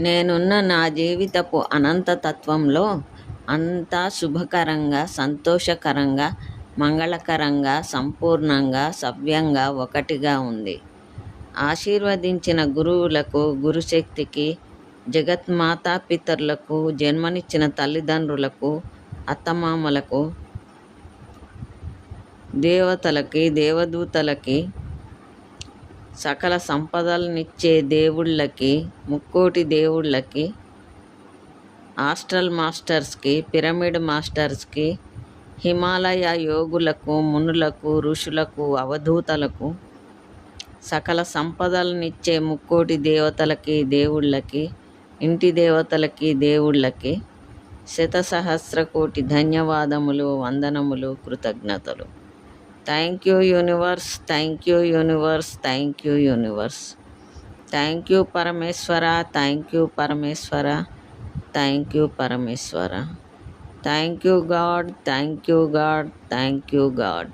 నేనున్న నా జీవితపు అనంతతత్వంలో అంతా శుభకరంగా, సంతోషకరంగా, మంగళకరంగా, సంపూర్ణంగా, సవ్యంగా ఒకటిగా ఉంది. ఆశీర్వదించిన గురువులకు, గురుశక్తికి, జగన్మాతాపితరులకు, జన్మనిచ్చిన తల్లిదండ్రులకు, అత్తమామలకు, దేవతలకి, దేవదూతలకి, సకల సంపదలనిచ్చే దేవుళ్ళకి, ముక్కోటి దేవుళ్ళకి, ఆస్ట్రల్ మాస్టర్స్కి, పిరమిడ్ మాస్టర్స్కి, హిమాలయ యోగులకు, మునులకు, ఋషులకు, అవధూతలకు, సకల సంపదలనిచ్చే ముక్కోటి దేవతలకి, దేవుళ్ళకి, ఇంటి దేవతలకి, దేవుళ్ళకి శతసహస్రకోటి ధన్యవాదములు, వందనములు, కృతజ్ఞతలు. Thank you universe, thank you universe, thank you universe. Thank you Parameshwara, thank you Parameshwara, thank you Parameshwara. Thank you God, thank you God, thank you God.